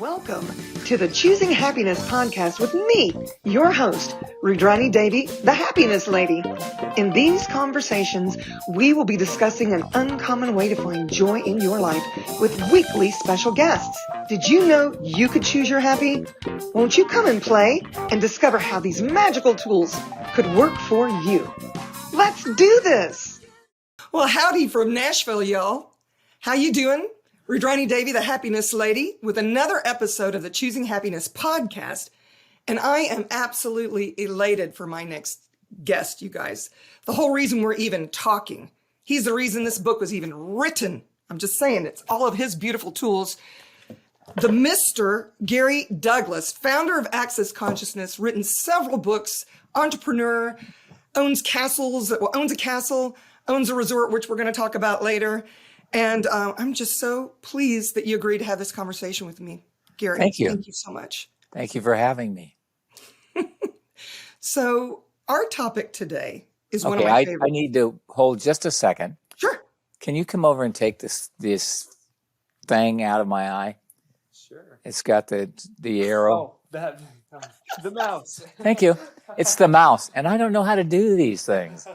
Welcome to the Choosing Happiness podcast with me, your host, Rüdrani Devi, the Happiness Lady. In these conversations, we will be discussing an uncommon way to find joy in your life with weekly special guests. Did you know you could choose your happy? Won't you come and play and discover how these magical tools could work for you? Let's do this. Well, howdy from Nashville, y'all. How you doing? Rüdrani Devi, the Happiness Lady, with another episode of the Choosing Happiness podcast. And I am absolutely elated for my next guest, you guys. The whole reason we're even talking. He's the reason this book was even written. I'm just saying, it's all of his beautiful tools. The Mr. Gary Douglas, founder of Access Consciousness, written several books, entrepreneur, owns a castle, owns a resort, which we're going to talk about later. And I'm just so pleased that you agreed to have this conversation with me, Gary. Thank you. Thank you so much. Thank you for having me. So our topic today is one of my favorites. I need to hold just a second. Sure. Can you come over and take this thing out of my eye? Sure. It's got the arrow. Oh, the mouse. Thank you. It's the mouse. And I don't know how to do these things.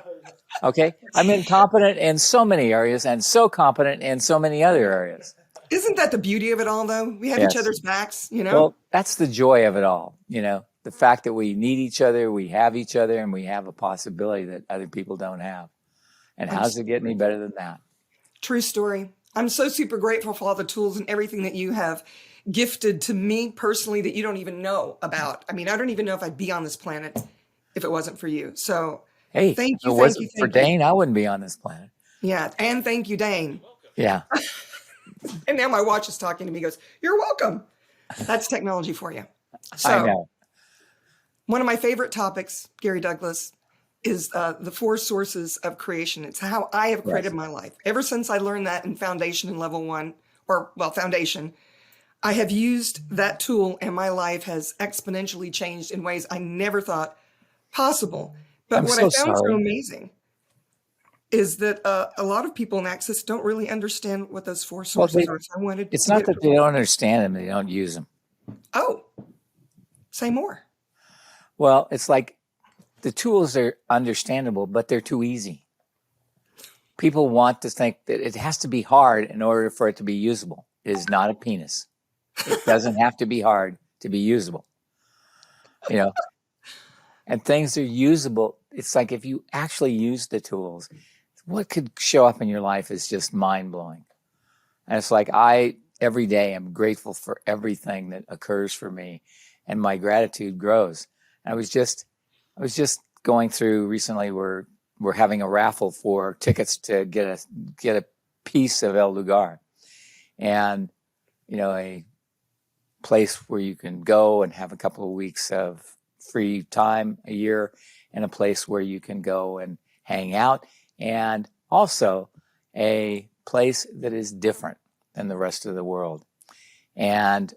Okay? I'm incompetent in so many areas and so competent in so many other areas. Isn't that the beauty of it all, though? We have each other's backs, you know? Well, that's the joy of it all, you know? The fact that we need each other, we have each other, and we have a possibility that other people don't have. And how's it get any better than that? True story. I'm so super grateful for all the tools and everything that you have gifted to me personally that you don't even know about. I mean, I don't even know if I'd be on this planet if it wasn't for you. So hey, thank you. If it wasn't for Dane, I wouldn't be on this planet. Yeah. And thank you, Dane. Yeah. And now my watch is talking to me, goes, "You're welcome." That's technology for you. So, I know. One of my favorite topics, Gary Douglas, is the four sources of creation. It's how I have created my life. Ever since I learned that in Foundation in Level 1, Foundation, I have used that tool and my life has exponentially changed in ways I never thought possible. But what I found so amazing is that a lot of people in Access don't really understand what those four sources are. So it's not that they don't understand them, they don't use them. Oh, say more. Well, it's like the tools are understandable, but they're too easy. People want to think that it has to be hard in order for it to be usable. It is not a penis. It doesn't have to be hard to be usable. You know, and things are usable. It's like if you actually use the tools, what could show up in your life is just mind-blowing. And it's like every day am grateful for everything that occurs for me, and my gratitude grows. I was just going through recently. We're having a raffle for tickets to get a piece of El Lugar, and you know, a place where you can go and have a couple of weeks of free time a year, and a place where you can go and hang out, and also a place that is different than the rest of the world. And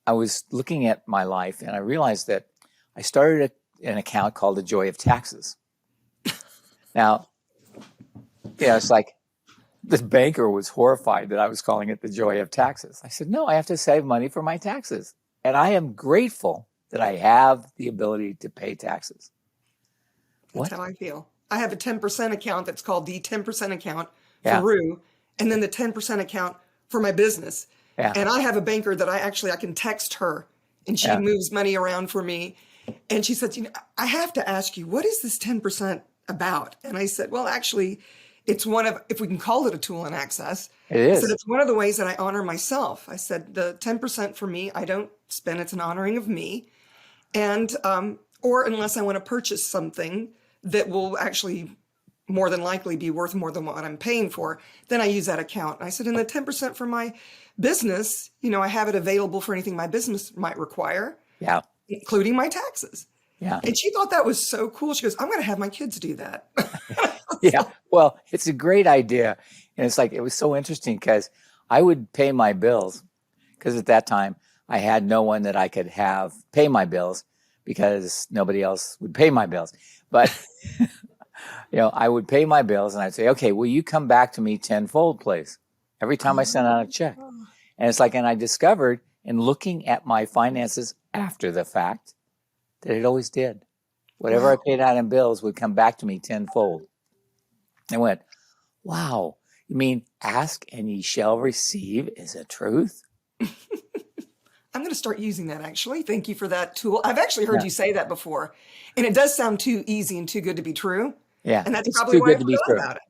I was looking at my life, and I realized that I started an account called The Joy of Taxes. Now, yeah, it's like the banker was horrified that I was calling it The Joy of Taxes. I said, no, I have to save money for my taxes. And I am grateful that I have the ability to pay taxes. That's how I feel. I have a 10% account that's called the 10% account for Yeah. Rue, and then the 10% account for my business. Yeah. And I have a banker that I can text her, and she moves money around for me. And she said, I have to ask you, what is this 10% about? And I said, well, actually, it's one of, if we can call it a tool in Access. It is. I said, it's one of the ways that I honor myself. I said, the 10% for me, I don't spend, it's an honoring of me. And, or unless I want to purchase something that will actually more than likely be worth more than what I'm paying for, then I use that account. And I said, and the 10% for my business, I have it available for anything my business might require. Yeah. Including my taxes. Yeah. And she thought that was so cool. She goes, I'm going to have my kids do that. Yeah. Well, it's a great idea. And it's like, it was so interesting because I would pay my bills because at that time I had no one that I could have pay my bills because nobody else would pay my bills. But, I would pay my bills and I'd say, okay, will you come back to me tenfold, please? Every time I sent out a check. And it's like, and I discovered and looking at my finances after the fact that it always did. Whatever I Wow. paid out in bills would come back to me tenfold. I went, wow, you mean ask and ye shall receive is a truth? I'm going to start using that actually. Thank you for that tool. I've actually heard Yeah. you say that before, and it does sound too easy and too good to be true. Yeah. And that's It's probably too why I good to be forgot true. about it.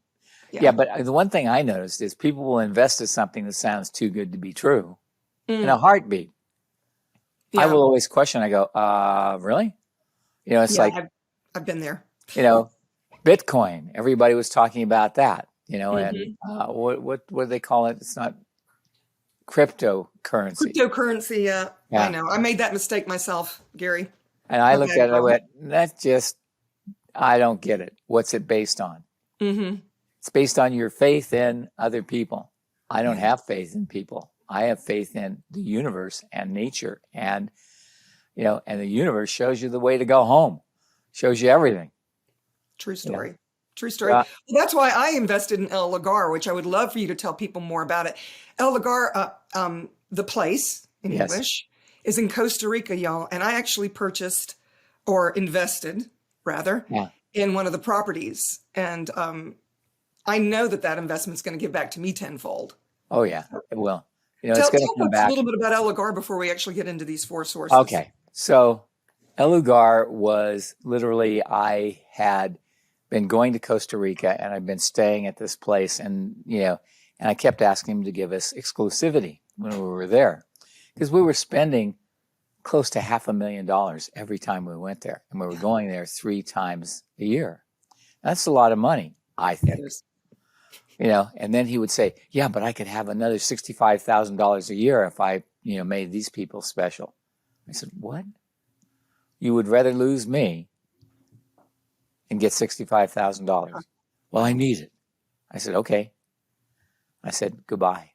Yeah, but the one thing I noticed is people will invest in something that sounds too good to be true in a heartbeat. I Yeah. will always question. I go, really? You know, it's Yeah. like, I've been there. you know, Bitcoin. Everybody was talking about that, you know, and Mhm. what do they call it? It's not cryptocurrency. Cryptocurrency. I Yeah. know. I made that mistake myself, Gary. And I My looked bad, at it, I girl. went, that's just, I don't get it. What's it based on? Mm-hmm. It's based on your faith in other people. I don't Yeah. have faith in people. I have faith in the universe and nature. And, you know, and the universe shows you the way to go home, shows you everything. True You know? story. True story. Uh, Well, that's why I invested in El Lugar, which I would love for you to tell people more about it. El Lugar, the place in yes. English, is in Costa Rica, y'all. And I actually purchased or invested, rather, Yeah. in one of the properties. And I know that that investment's going to give back to me tenfold. Oh, yeah, it will. You know, it's Tell going to come folks a back. little bit about El Lugar before we actually get into these four sources. Okay. So Lugar was literally, I had been going to Costa Rica and I'd been staying at this place, and, you know, and I kept asking him to give us exclusivity when we were there because we were spending close to $500,000 every time we went there. And we were going there 3 times a year. That's a lot of money, I think. You know, and then he would say, yeah, but I could have another $65,000 a year if I, you know, made these people special. I said, what? You would rather lose me and get $65,000? Well, I need it. I said, okay. I said, goodbye.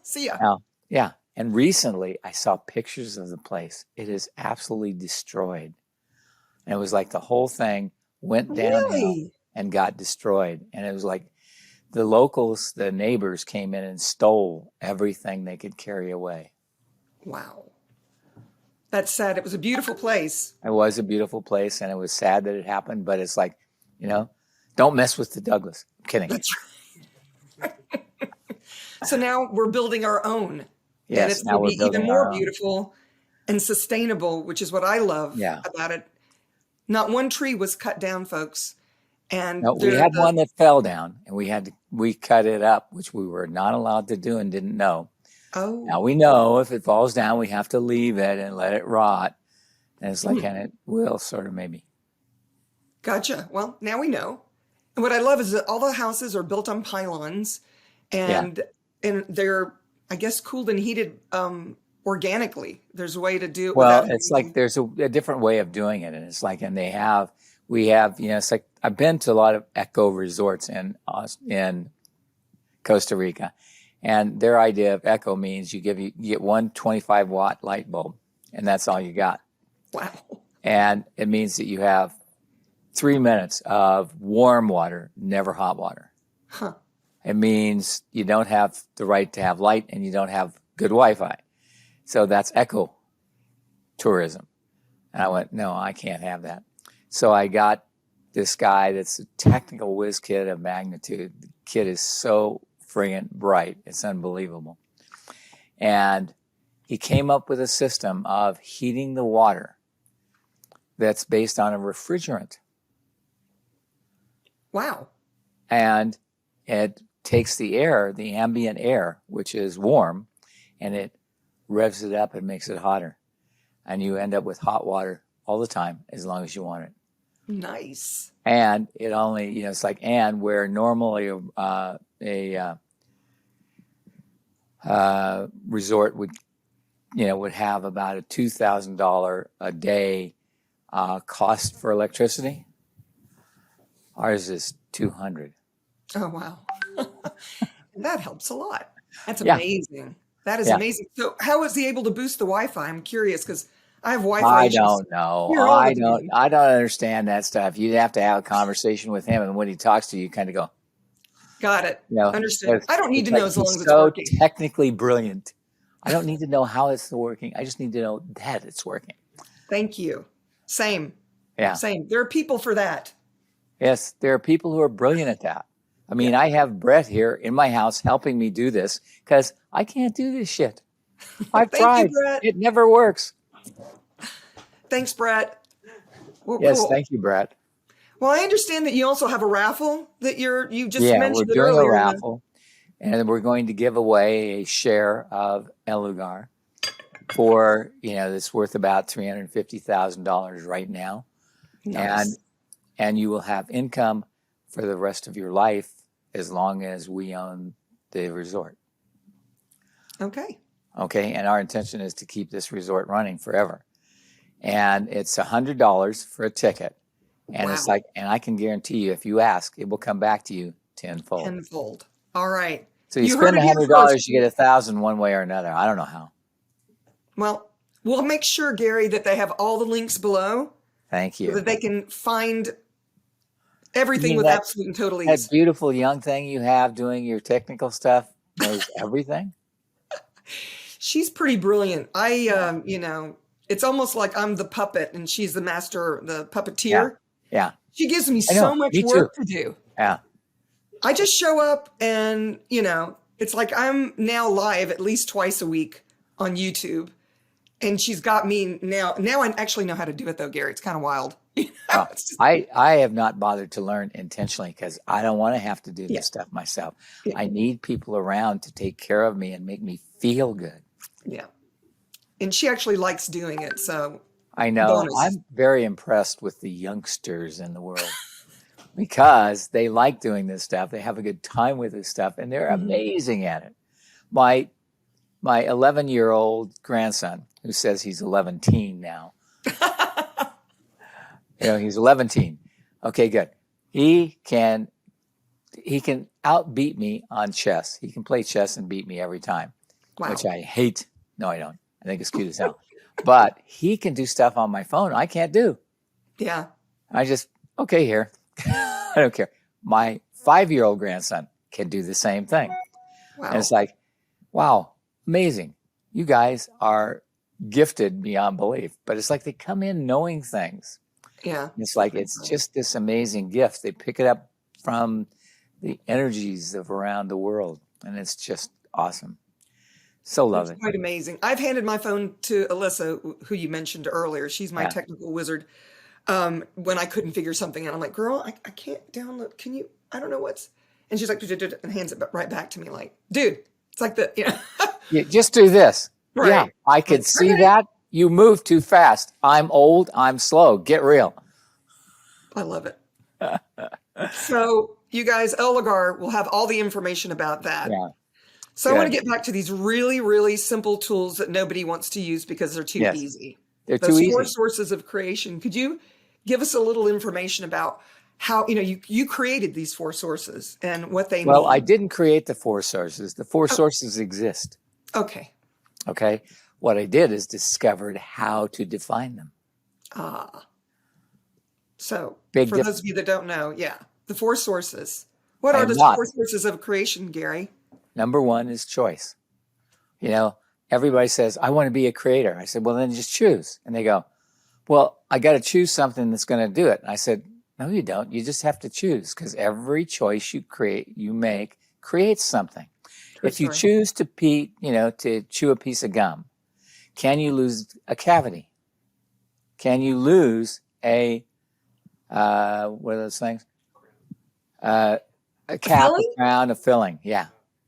See ya. Now, yeah. And recently I saw pictures of the place. It is absolutely destroyed. And it was like the whole thing went downhill Really? and got destroyed. And it was like the locals, the neighbors came in and stole everything they could carry away. Wow. That's sad. It was a beautiful place. It was a beautiful place, and it was sad that it happened, but it's like, you know, don't mess with the Douglas. I'm kidding. That's right. So now we're building our own. Yes, and it's now going we're to be even building more our own. beautiful and sustainable, which is what I love about it. Not one tree was cut down, folks. And no, we had one that fell down, and we cut it up, which we were not allowed to do and didn't know. Oh. Now we know if it falls down, we have to leave it and let it rot. And it's like, and it will sort of maybe. Gotcha. Well, now we know. And what I love is that all the houses are built on pylons, and they're, I guess, cooled and heated organically. There's a way to do it. Well, it's like there's a different way of doing it, and it's like, and we have, you know, it's like I've been to a lot of eco resorts in Costa Rica, and their idea of eco means you get one 25-watt light bulb, and that's all you got. Wow. And it means that you have 3 minutes of warm water, never hot water. Huh. It means you don't have the right to have light, and you don't have good Wi-Fi. So that's eco tourism. And I went, no, I can't have that. So I got this guy that's a technical whiz kid of magnitude. The kid is so friggin' bright. It's unbelievable. And he came up with a system of heating the water that's based on a refrigerant. Wow. And it takes the air, the ambient air, which is warm, and it revs it up and makes it hotter. And you end up with hot water all the time as long as you want it. Nice. And it only, you know, it's like, and where normally a resort would have about a $2,000 a day cost for electricity, ours is $200. Oh, wow. That helps a lot. That's amazing. That is amazing. So how was he able to boost the Wi-Fi? I'm curious because I have Wi-Fi I issues. don't know. Here all I the don't. time. I don't understand that stuff. You'd have to have a conversation with him, and when he talks to you, you kind of go, Got it. you know, Understood. I don't need to like know as long as he's it's so working. technically brilliant. I don't need to know how it's working. I just need to know that it's working. Thank you. Same. Yeah. Same. There are people for that. Yes, there are people who are brilliant at that. I mean, Yeah. I have Brett here in my house helping me do this because I can't do this shit. I've Thank you, tried. Brett. It never works. Thanks, Brett. Well, Yes, cool. thank you, Brett. Well, I understand that you also have a raffle that you just Yeah, we're mentioned it doing a earlier. raffle, and we're going to give away a share of Lugar for, that's worth about $350,000 right now. Nice. And you will have income for the rest of your life as long as we own the resort. Okay. Okay, and our intention is to keep this resort running forever. And it's $100 for a ticket. And Wow. it's like, and I can guarantee you, if you ask, it will come back to you tenfold. Tenfold. All right. So you heard spend it here $100, first. you get 1,000 one way or another. I don't know how. Well, we'll make sure, Gary, that they have all the links below Thank so you. that they can find everything with that, absolute and total that ease. beautiful young thing you have doing your technical stuff knows everything. She's pretty brilliant. It's almost like I'm the puppet and she's the master, the puppeteer. Yeah. She gives me I know. so much Me work too. to do. Yeah. I just show up and, it's like I'm now live at least twice a week on YouTube. And she's got me now. Now I actually know how to do it, though, Gary. It's kind of wild. Well, I have not bothered to learn intentionally because I don't want to have to do this Yeah. stuff myself. Yeah. I need people around to take care of me and make me feel good. Yeah. And she actually likes doing it. So I know. bonus. I'm very impressed with the youngsters in the world because they like doing this stuff. They have a good time with this stuff and they're amazing at it. My 11-year-old grandson, who says he's 11-teen now, he's 11-teen. Okay, good. He can outbeat me on chess. He can play chess and beat me every time, which I hate. No, I don't. I think it's cute as hell. But he can do stuff on my phone I can't do. Yeah. I just, okay, here. I don't care. My 5-year-old grandson can do the same thing. Wow. And it's like, wow, amazing. You guys are gifted beyond belief. But it's like they come in knowing things. Yeah. It's like it's just this amazing gift. They pick it up from the energies of around the world. And it's just awesome. So love it. Quite amazing. I've handed my phone to Alyssa, who you mentioned earlier. She's my technical wizard. When I couldn't figure something out, I'm like, girl, I can't download. Can you? I don't know what's. And she's like, and hands it right back to me, like, dude, it's like Yeah, just do this. Right. Yeah, I could see that. You move too fast. I'm old. I'm slow. Get real. I love it. So you guys, Lugar will have all the information about that. Yeah. So I want to get back to these really, really simple tools that nobody wants to use because they're too easy. They're Those too four easy. sources of creation. Could you give us a little information about how, you created these four sources and what they mean? Well, I didn't create the four sources. The four sources exist. Okay. Okay. What I did is discovered how to define them. So Big for difference. those of you that don't know, the four sources. What are the four sources of creation, Gary? Number one is choice. Everybody says, I want to be a creator. I said, well, then just choose. And they go, well, I got to choose something that's going to do it. And I said, no, you don't. You just have to choose because every choice you make creates something. If you choose to chew a piece of gum, can you lose a cavity? Can you lose what are those things? A cap, a crown, a filling. Yeah.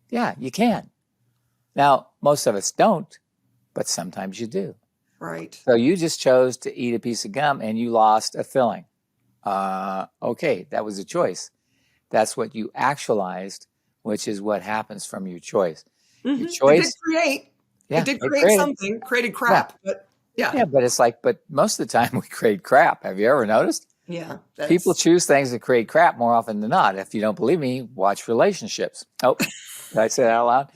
Yeah, you can. Now, most of us don't, but sometimes you do. Right. So you just chose to eat a piece of gum and you lost a filling. Okay, that was a choice. That's what you actualized, which is what happens from your choice. Your choice. It did create something, created crap. Yeah. But yeah. Yeah, but it's like, most of the time we create crap. Have you ever noticed? Yeah. People choose things that create crap more often than not. If you don't believe me, watch relationships. Oh, did I say that out loud?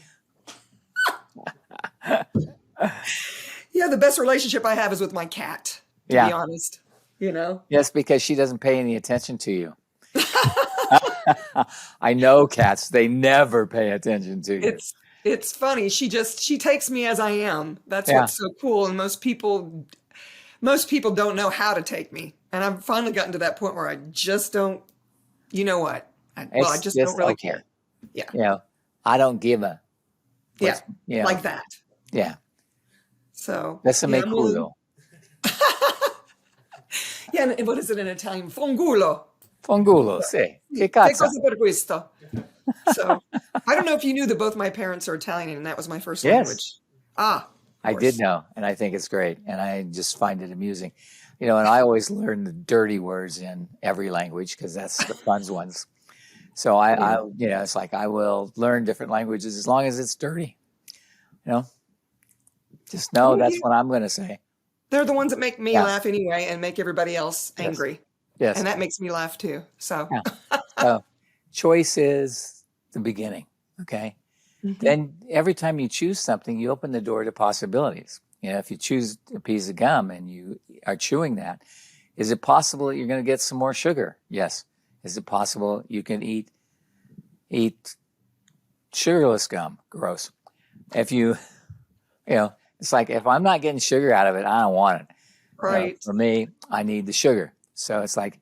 Yeah, the best relationship I have is with my cat, to be honest. Yes, because she doesn't pay any attention to you. I know cats, they never pay attention to you. It's funny. She takes me as I am. That's Yeah. what's so cool. And most people don't know how to take me. And I've finally gotten to that point where I just don't, you know what? I It's just don't just really okay. care. Yeah. You know, I don't give a Yeah. what's, you know, Like that. yeah. So, Decime yeah, I'm willing. culo. Yeah. And what is it in Italian? Fongulo. Fongulo, sì. Che Che cazzo? cosa per questo? So, I don't know if you knew that both my parents are Italian and that was my first Yes, language. Ah, of I did course. know, and I think it's great, and I just find it amusing. You know, and I always learn the dirty words in every language because that's the fun ones. So Yeah. you know, it's like I will learn different languages as long as it's dirty. You know, just know Oh, that's yeah. what I'm going to say. They're the ones that make me Yeah. laugh anyway and make everybody else Yes. angry. Yes. And that makes me laugh too. So, Yeah. So choice is the beginning. Okay. mhm. Then every time you choose something, you open the door to possibilities. You know, if you choose a piece of gum and you are chewing that, is it possible that you're going to get some more sugar? Yes. Is it possible you can eat sugarless gum? Gross. If you, you know, it's like if I'm not getting sugar out of it, I don't want it. You know, Right. for me, I need the sugar. So it's like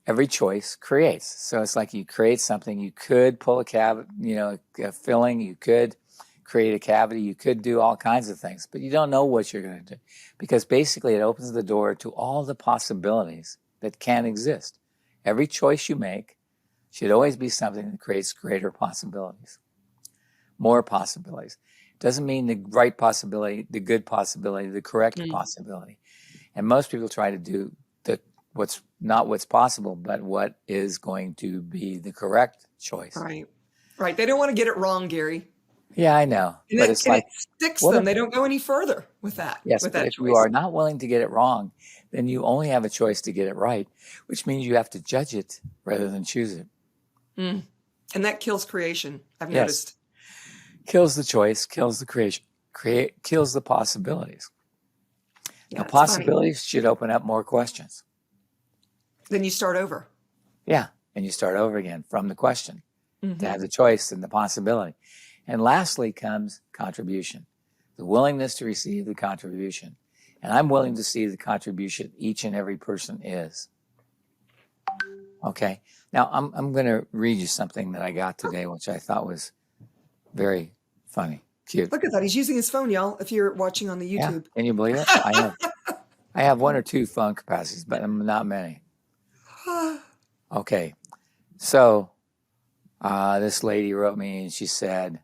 every choice creates. So it's like you create something. You could pull a filling. You could create a cavity. You could do all kinds of things, but you don't know what you're going to do because basically it opens the door to all the possibilities that can exist. Every choice you make should always be something that creates greater possibilities, more possibilities. It doesn't mean the right possibility, the good possibility, the correct Mm. possibility. And most people try to do what's not what's possible, but what is going to be the correct choice. Right. Right. They don't want to get it wrong, Gary. Yeah, I know. And But it's it like, sticks what them. if, They don't go any further with yes, but that if you choice. are not willing to get it wrong, then you only have a choice to get it right, which means you have to judge it rather than choose it. Mm. And that kills creation, I've Yes. noticed. Kills the choice, kills the creation, kills the possibilities. Yeah, Now, it's funny. possibilities should open up more questions. Then you start over. Yeah. And you start over again from the question to Mhm. have the choice and the possibility. And lastly comes contribution, the willingness to receive the contribution. And I'm willing to see the contribution each and every person is. Okay. Now I'm going to read you something that I got today, which I thought was very funny, cute. Look at that. He's using his phone, y'all, if you're watching on the Yeah. YouTube. Can you believe it? I have one or two phone capacities, but not many. Okay. So this lady wrote me and she said,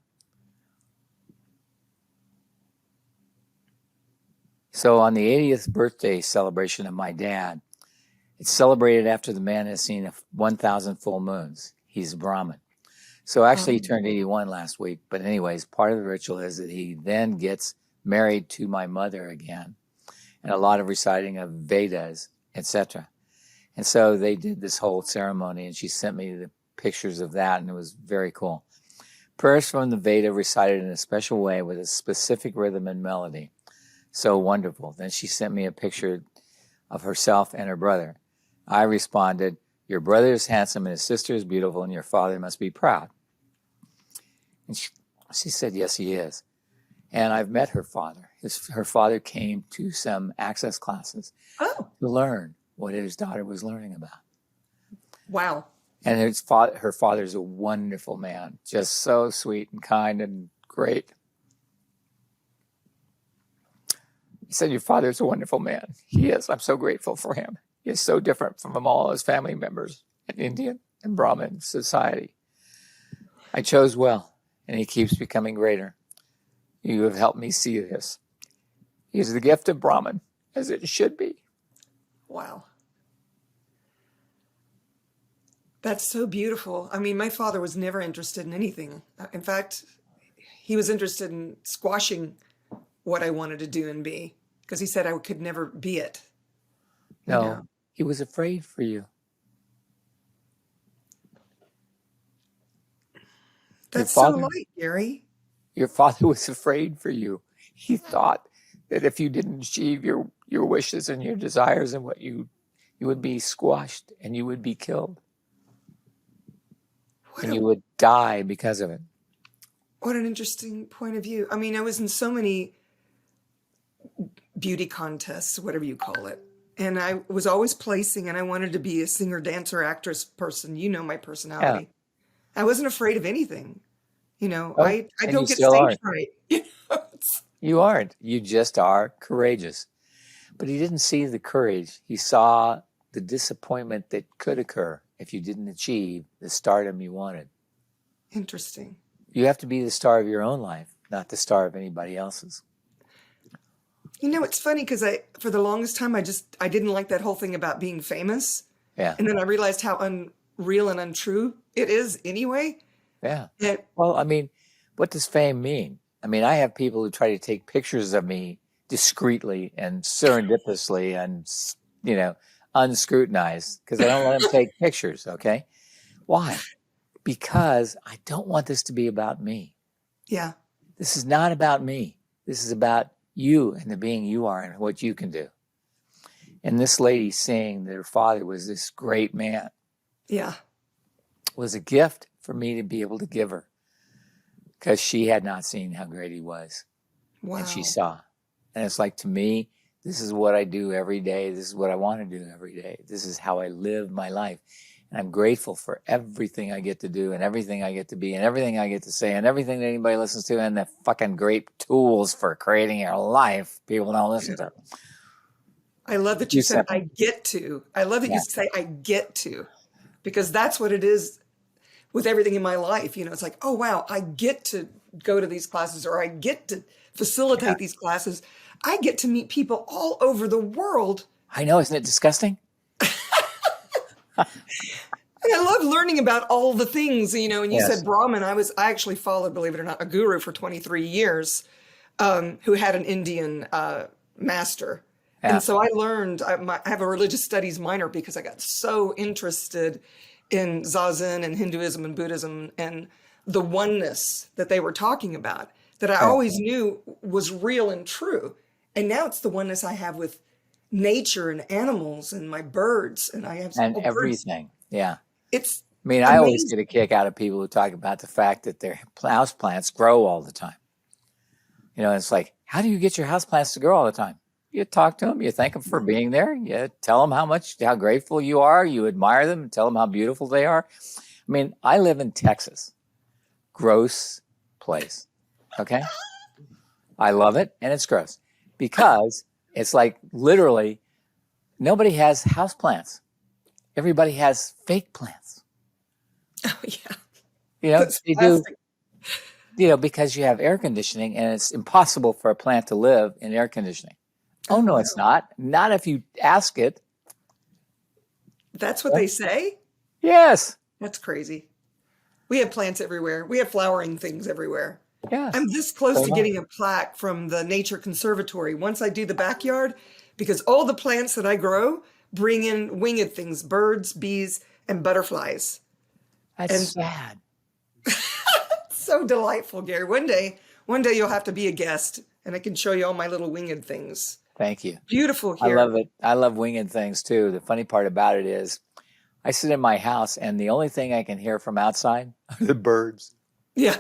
so on the 80th birthday celebration of my dad, it's celebrated after the man has seen 1,000 full moons. He's a Brahmin. So actually he turned 81 last week. But anyways, part of the ritual is that he then gets married to my mother again and a lot of reciting of Vedas, etc. And so they did this whole ceremony and she sent me the pictures of that and it was very cool. Prayers from the Veda recited in a special way with a specific rhythm and melody. So wonderful. Then she sent me a picture of herself and her brother. I responded, your brother is handsome and his sister is beautiful and your father must be proud. And she said, yes, he is. And I've met her father. Her father came to some access classes Oh, to learn what his daughter was learning about. wow. And her father's a wonderful man, just so sweet and kind and great. He said, your father's a wonderful man. He is. I'm so grateful for him. He is so different from all his family members in Indian and Brahmin society. I chose well, and he keeps becoming greater. You have helped me see this. He is the gift of Brahman, as it should be. Wow. That's so beautiful. I mean, my father was never interested in anything. In fact, he was interested in squashing what I wanted to do and be because he said I could never be it. You No, know? he was afraid for you. Your That's so father, light, Gary. your father was afraid for you. He thought that if you didn't achieve your wishes and your desires and what you would be squashed and you would be killed. What And a, you would die because of it. What an interesting point of view. I mean, I was in so many beauty contests, whatever you call it. And I was always placing, and I wanted to be a singer, dancer, actress person. You know my Yeah. personality. I wasn't afraid of anything. You know, Oh, I and you don't get still stage aren't. fright. You aren't. You just are courageous. But he didn't see the courage. He saw the disappointment that could occur if you didn't achieve the stardom you wanted. Interesting. You have to be the star of your own life, not the star of anybody else's. You know, it's funny because for the longest time, I didn't like that whole thing about being famous. Yeah. And then I realized how unreal and untrue it is anyway. Yeah. That, Well, I mean, what does fame mean? I mean, I have people who try to take pictures of me discreetly and serendipitously and, unscrutinized because I don't let them take pictures. Okay. Why? Because I don't want this to be about me. yeah. This is not about me. This is about you and the being you are and what you can do. And this lady saying that her father was this great man Yeah. was a gift for me to be able to give her because she had not seen how great he was. Wow. And she saw. And it's like, to me, this is what I do every day. This is what I want to do every day. This is how I live my life. And I'm grateful for everything I get to do and everything I get to be and everything I get to say and everything that anybody listens to and the fucking great tools for creating your life people don't listen to. I love that you said, I get to. I love that you say, I get to, because that's what it is with everything in my life. You know, it's like, oh, wow, I get to go to these classes, or I get to facilitate these classes. I get to meet people all over the world. I know, isn't it disgusting? And I love learning about all the things, you know, and you Yes. said Brahmin. I actually followed, believe it or not, a guru for 23 years who had an Indian master. Yeah. And so I learned, I have a religious studies minor because I got so interested in Zazen and Hinduism and Buddhism and the oneness that they were talking about that I always knew was real and true. And now it's the oneness I have with nature and animals and my birds. And I have And birds. everything. Yeah. It's I mean, I always get a kick out of people who talk about the fact that their house plants grow all the time. You know, it's like, how do you get your house plants to grow all the time? You talk to them, you thank them for being there, you tell them how grateful you are, you admire them, and tell them how beautiful they are. I mean, I live in Texas, gross place. Okay, I love it, and it's gross because it's like literally nobody has house plants. Everybody has fake plants. Oh, yeah. You know, That's they plastic. do. You know, because you have air conditioning, and it's impossible for a plant to live in air conditioning. Oh, no, it's not. Not if you ask it. That's what they say? Yes. That's crazy. We have plants everywhere. We have flowering things everywhere. Yes. I'm this close to getting a plaque from the Nature Conservatory once I do the backyard, because all the plants that I grow bring in winged things, birds, bees, and butterflies. That's sad. So delightful, Gary. One day you'll have to be a guest and I can show you all my little winged things. Thank you. Beautiful here. I love it. I love winged things too. The funny part about it is I sit in my house and the only thing I can hear from outside are the birds. Yeah.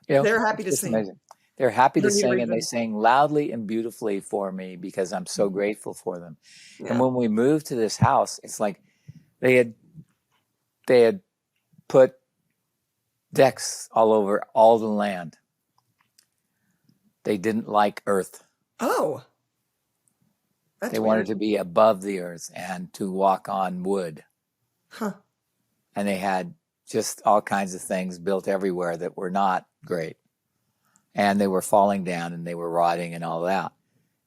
You know, They're happy to it's sing. amazing. They're happy to For any sing, and they reason. sing loudly and beautifully for me because I'm so grateful for them. Yeah. And when we moved to this house, it's like they had put decks all over all the land. They didn't like earth. Oh. That's They weird. wanted to be above the earth and to walk on wood. Huh. And they had just all kinds of things built everywhere that were not great. And they were falling down and they were rotting and all that.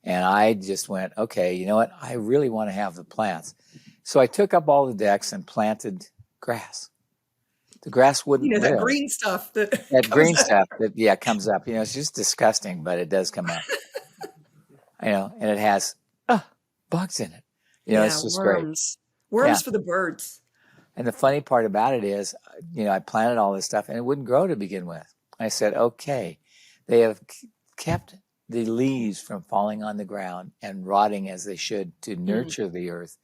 And I just went, okay, you know what? I really want to have the plants. So I took up all the decks and planted grass. The grass wouldn't You know, that live. green stuff that That green comes up. stuff that comes up. You know, it's just disgusting, but it does come up. You know, and it has bugs in it. You know, it's just worms. great. Worms Yeah. for the birds. And the funny part about it is, you know, I planted all this stuff and it wouldn't grow to begin with. I said, okay, they have kept the leaves from falling on the ground and rotting as they should to nurture the earth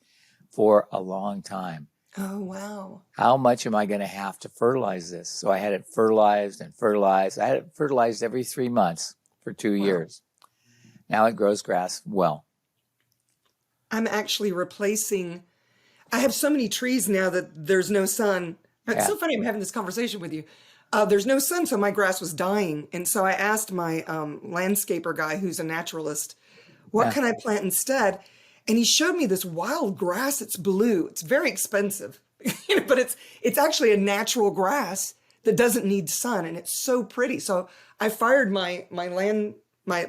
for a long time. Oh, wow. How much am I going to have to fertilize this? So I had it fertilized and fertilized. I had it fertilized every 3 months for 2 Wow. years. Now it grows grass well. I'm actually replacing, I have so many trees now that there's no sun. It's Yeah. so funny I'm having this conversation with you. There's no sun, so my grass was dying. And so I asked my landscaper guy, who's a naturalist, what Yeah. can I plant instead? And he showed me this wild grass. It's blue. It's very expensive, but it's actually a natural grass that doesn't need sun, and it's so pretty. So I fired my people that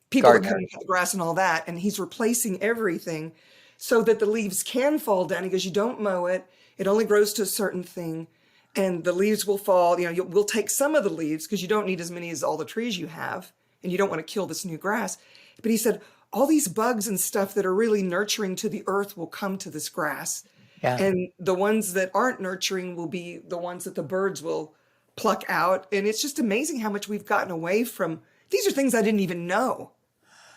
come Gardener. and cut the grass and all that, and he's replacing everything so that the leaves can fall down. He goes, you don't mow it. It only grows to a certain thing, and the leaves will fall. We'll take some of the leaves because you don't need as many as all the trees you have, and you don't want to kill this new grass. But he said, all these bugs and stuff that are really nurturing to the earth will come to this grass. Yeah. And the ones that aren't nurturing will be the ones that the birds will pluck out. And it's just amazing how much we've gotten away from. These are things I didn't even know.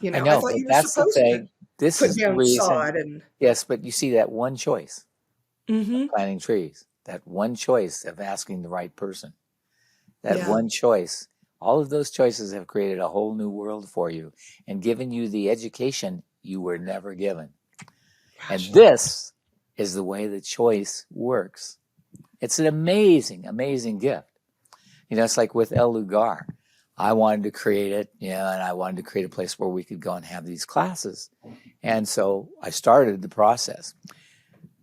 I I know, thought but you were that's the supposed to thing. This put is the down reason. sod and. Yes, but you see that one choice Mm-hmm. of planting trees, that one choice of asking the right person, that Yeah. one choice. All of those choices have created a whole new world for you and given you the education you were never given. And Gosh. this is the way the choice works. It's an amazing, amazing gift. It's like with El Lugar. I wanted to create it, and I wanted to create a place where we could go and have these classes. And so I started the process.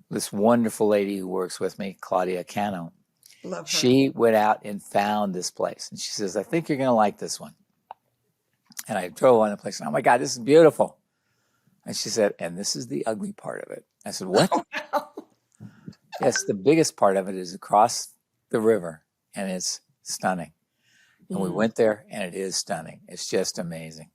This wonderful lady who works with me, Claudia Cano, Love her. she went out and found this place. And she says, I think you're going to like this one. And I drove on the place, and oh my God, this is beautiful. And she said, and this is the ugly part of it. I said, what? Oh, wow. Yes, the biggest part of it is across the river, and it's stunning. And we went there, and it is stunning. It's just amazing.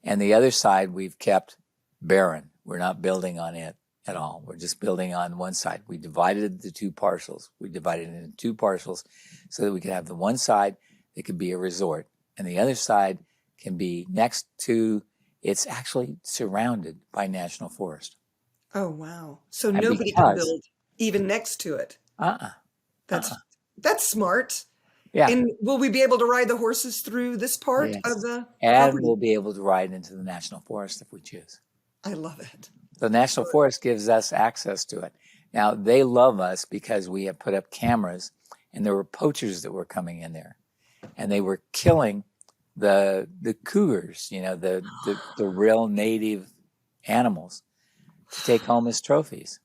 And the other side, we've kept barren. We're not building on it at all. We're just building on one side. We divided the two parcels. We divided it into two parcels so that we could have the one side that could be a resort, and the other side can be next to, it's actually surrounded by national forest. Oh, wow. So And nobody can build even next to it. That's smart. Yeah. And will we be able to ride the horses through this part of the And property? we'll be able to ride into the national forest if we choose. I love it. The national forest gives us access to it. Now, they love us because we have put up cameras, and there were poachers that were coming in there, and they were killing the cougars, the real native animals, to take home as trophies.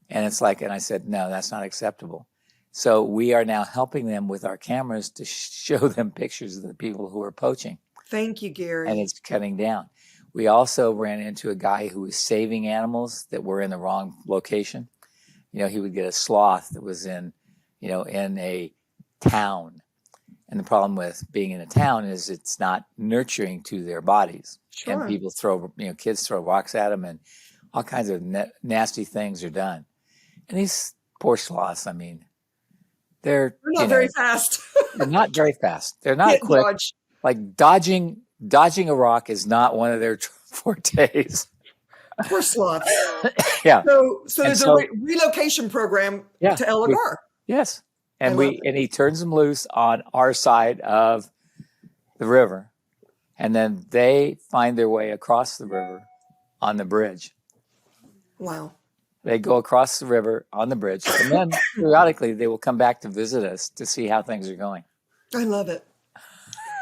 And it's like, and I said, no, that's not acceptable. So we are now helping them with our cameras to show them pictures of the people who are poaching. Thank you, Gary. And it's cutting down. We also ran into a guy who was saving animals that were in the wrong location. He would get a sloth that was in a town. And the problem with being in a town is it's not nurturing to their bodies. Sure. And people kids throw rocks at them, and all kinds of nasty things are done. And these poor sloths, they're not very fast. They're not very fast. They're not quick. Dodge. Like dodging a rock is not one of their fortes. Poor sloths. Yeah. So there's a relocation program to El Lugar. Yes. And he turns them loose on our side of the river, and then they find their way across the river on the bridge. Wow. They go across the river on the bridge, and then periodically they will come back to visit us to see how things are going. I love it.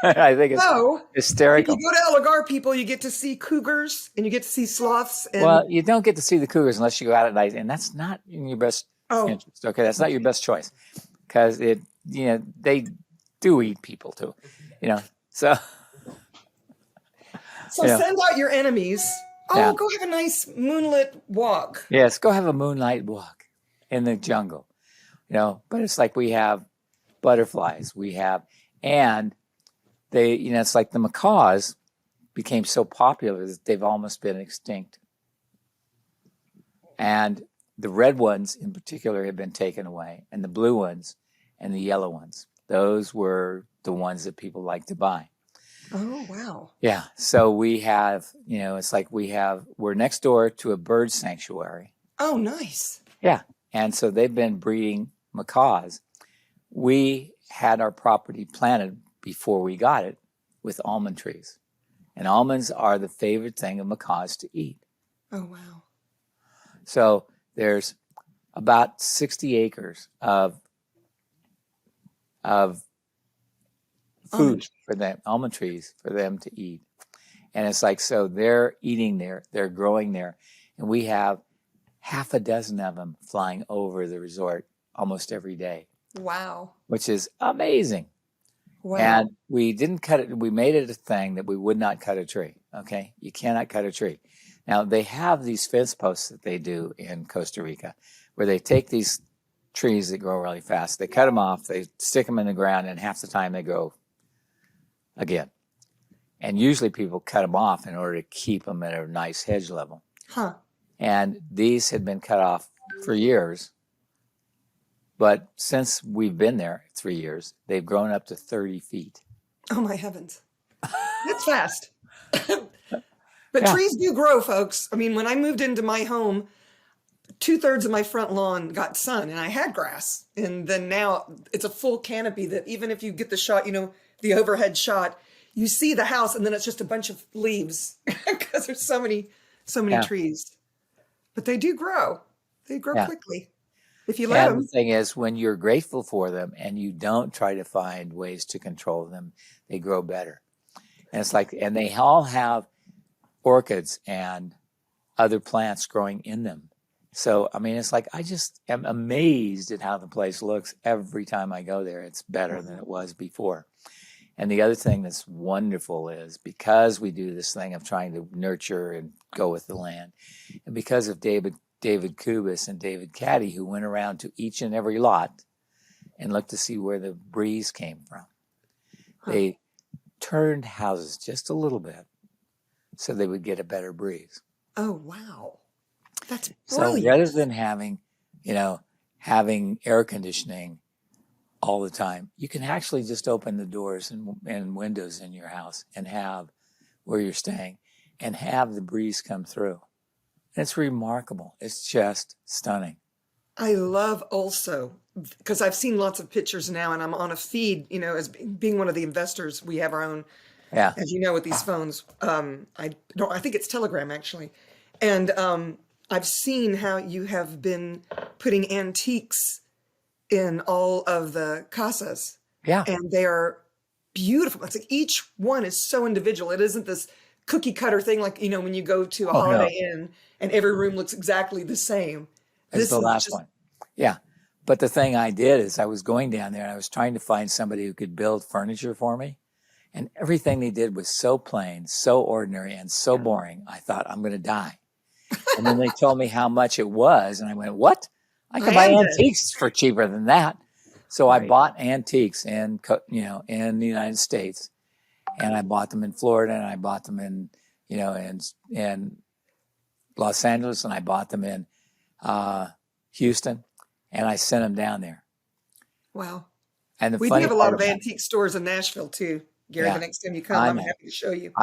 I think it's hysterical. If you go to El Lugar, people, you get to see cougars and you get to see sloths. Well, you don't get to see the cougars unless you go out at night, and that's not in your best interest. Okay, that's not your best choice, because they do eat people too. So send out your enemies. Oh, go have a nice moonlit walk. Yes, go have a moonlight walk in the jungle. But it's like we have butterflies. And they, it's like the macaws became so popular that they've almost been extinct. And the red ones in particular have been taken away, and the blue ones and the yellow ones. Those were the ones that people like to buy. Oh, wow. Yeah. So we have, it's like we're next door to a bird sanctuary. Oh, nice. Yeah. And so they've been breeding macaws. We had our property planted before we got it with almond trees. And almonds are the favorite thing of macaws to eat. Oh, wow. So there's about 60 acres of food for them, almond trees for them to eat. And it's like, so they're eating there, they're growing there. And we have half a dozen of them flying over the resort almost every day. Wow. Which is amazing. Wow. And we didn't cut it. We made it a thing that we would not cut a tree. Okay. You cannot cut a tree. Now they have these fence posts that they do in Costa Rica where they take these trees that grow really fast. They cut them off, they stick them in the ground, and half the time they grow again. And usually people cut them off in order to keep them at a nice hedge level. Huh. And these had been cut off for years. But since we've been there 3 years, they've grown up to 30 feet. Oh, my heavens. That's fast. But trees do grow, folks. I mean, when I moved into my home, 2/3 of my front lawn got sun, and I had grass. And then now it's a full canopy that even if you get the shot, you know, the overhead shot, you see the house, and then it's just a bunch of leaves because there's so many trees. But they do grow. They grow quickly if you let them. And the thing is, when you're grateful for them and you don't try to find ways to control them, they grow better. And it's like, and they all have orchids and other plants growing in them. So, I mean, it's like, I just am amazed at how the place looks every time I go there. It's better than it was before. And the other thing that's wonderful is because we do this thing of trying to nurture and go with the land, and because of David Kubis and David Caddy, who went around to each and every lot and looked to see where the breeze came from. They turned houses just a little bit so they would get a better breeze. Oh, wow. That's So brilliant. rather than having air conditioning all the time, you can actually just open the doors and windows in your house and have where you're staying and have the breeze come through. It's remarkable. It's just stunning. I love also, because I've seen lots of pictures now, and I'm on a feed, you know, as being one of the investors, we have our own, as you know, with these phones. I think it's Telegram actually. And I've seen how you have been putting antiques in all of the casas. Yeah. And they are beautiful. It's like each one is so individual. It isn't this cookie cutter thing like, you know, when you go to a Holiday Inn and every room looks exactly the same. This is the last one. Yeah. But the thing I did is I was going down there and I was trying to find somebody who could build furniture for me. And everything they did was so plain, so ordinary, and so boring. I thought, I'm going to die. And then they told me how much it was. And I went, what? I can buy antiques for cheaper than that. So I bought antiques in the United States. And I bought them in Florida, and I bought them in Los Angeles, and I bought them in Houston, and I sent them down there. Wow. And we do have a lot of antique stores in Nashville too, Gary. The next time you come, I'm happy to show you.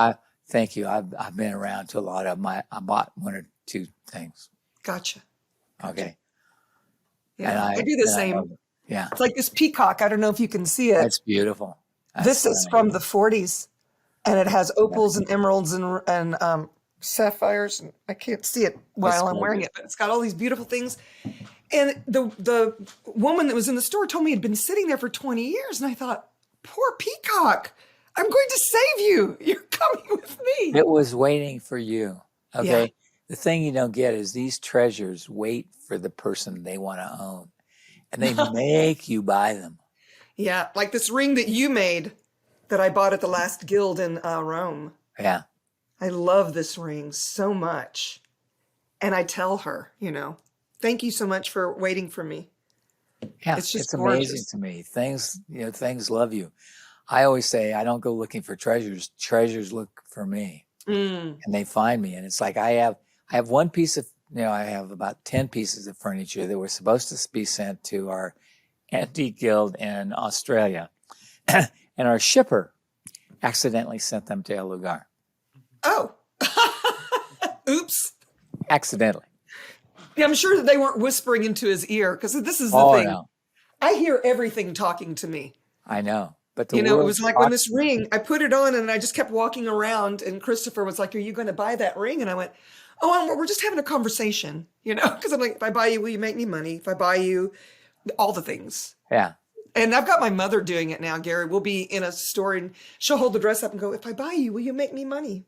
Thank you. I've been around to a lot of them. I bought one or two things. Gotcha. Okay. Yeah, I do the same. Yeah. It's like this peacock. I don't know if you can see it. It's beautiful. This is from the 40s, and it has opals and emeralds and sapphires. And I can't see it while I'm wearing it, but it's got all these beautiful things. And the woman that was in the store told me it had been sitting there for 20 years. And I thought, poor peacock, I'm going to save you. You're coming with me. It was waiting for you. Okay. Yeah. The thing you don't get is these treasures wait for the person they want to own, and they make you buy them. Yeah. Like this ring that you made that I bought at the last guild in Rome. Yeah. I love this ring so much. And I tell her, thank you so much for waiting for me. Yeah, it's amazing to me. Things love you. I always say I don't go looking for treasures. Treasures look for me, and they find me. And it's like I have one piece of, I have about 10 pieces of furniture that were supposed to be sent to our antique guild in Australia, and our shipper accidentally sent them to Lugar. Oh, oops! Accidentally. Yeah, I'm sure that they weren't whispering into his ear because this is the Oh, thing. no, I hear everything talking to me. I know. But the You know, it world was like when talks this to me. ring, I put it on and I just kept walking around and Christopher was like, "Are you going to buy that ring?" And I went, "Oh, we're just having a conversation, you know, because I'm like, if I buy you, will you make me money? If I buy you, all the things." Yeah. And I've got my mother doing it now, Gary. We'll be in a store and she'll hold the dress up and go, "If I buy you, will you make me money?"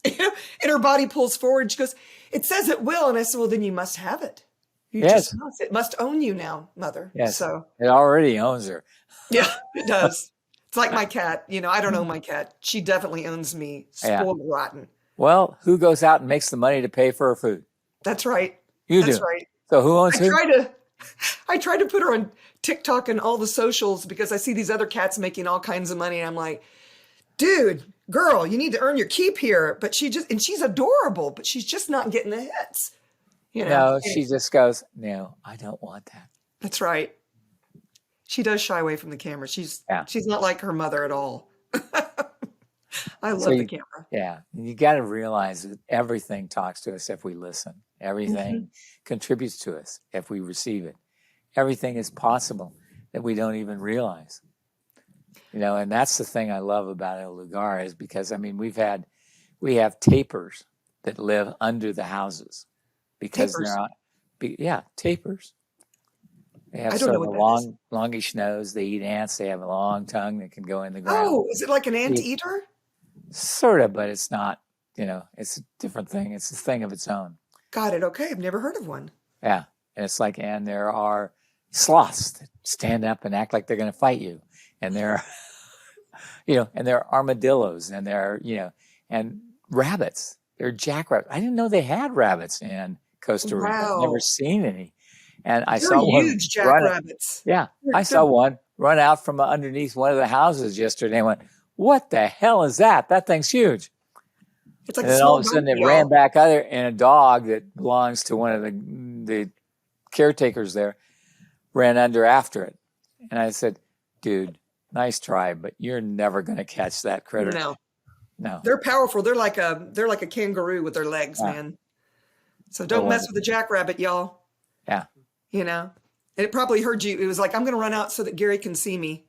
You know, and her body pulls forward. She goes, "It says it will." And I said, "Well, then you must have it. You just Yes. must. It must own you now, mother." Yes. So, It already owns her. yeah, it does. It's like my cat. You know, I don't own my cat. She definitely owns me, Yeah. spoiled rotten. Well, who goes out and makes the money to pay for her food? That's right. You That's do. right. So who owns I who? try to I try to put her on TikTok and all the socials because I see these other cats making all kinds of money and I'm like, "Dude, girl, you need to earn your keep here." But she's adorable, but she's just not getting the hits. You know. No, she just goes, no, I don't want that. That's right. She does shy away from the camera. Yeah. She's not like her mother at all. I So love the camera. yeah, you got to realize that everything talks to us if we listen. Everything contributes to us if we receive it. Everything is possible that we don't even realize. You know, and that's the thing I love about El Lugar is because I mean we have tapers that live under the houses because Tapers. they're not. Tapers. They have I don't sort know of a what that is. longish nose. They eat ants. They have a long tongue that can go in the ground. Oh, is it like an anteater? Sort of, but it's not. You know, it's a different thing. It's a thing of its own. Got it. Okay. I've never heard of one. Yeah, and it's like, and there are sloths that stand up and act like they're going to fight you, and there are, and there are armadillos, and there are, and rabbits. There are jackrabbits. I didn't know they had rabbits in Costa Rica. I've never Wow. seen any, and I They're saw one huge run. jackrabbits. Yeah, They're, I saw they're, one run out from underneath one of the houses yesterday. And went, what the hell is that? That thing's huge. it's like And a then all small of a sudden donkey, it ran y'all. back out there, and a dog that belongs to one of the caretakers there ran under after it. And I said, dude, nice try, but you're never going to catch that critter. No, No. they're powerful. They're like a kangaroo with their legs, man. So don't mess with the jackrabbit, y'all. Yeah. You know, and it probably heard you. It was like, "I'm going to run out so that Gary can see me."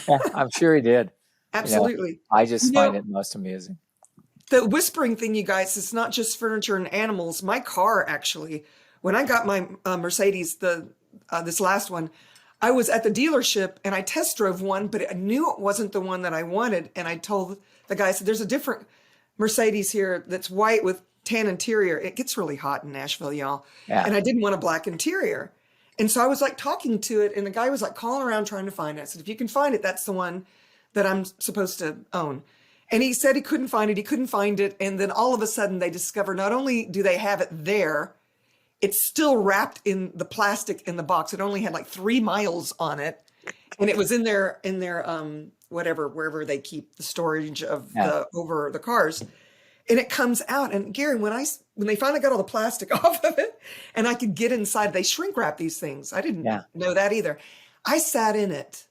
Yeah, I'm sure he did. Absolutely. I just find it most amusing. The whispering thing, you guys, it's not just furniture and animals. My car, actually, when I got my Mercedes, this last one, I was at the dealership and I test drove one, but I knew it wasn't the one that I wanted. And I told the guy, I said, "There's a different Mercedes here that's white with tan interior." It gets really hot in Nashville, y'all. Yeah. And I didn't want a black interior. And so I was like talking to it, and the guy was like calling around trying to find it. I said, "If you can find it, that's the one that I'm supposed to own." And he said he couldn't find it. He couldn't find it. And then all of a sudden they discover not only do they have it there, it's still wrapped in the plastic in the box. It only had like 3 miles on it. And it was in their whatever, wherever they keep the storage of the cars. And it comes out. And Gary, when they finally got all the plastic off of it and I could get inside, they shrink wrap these things. I didn't know that either. I sat in it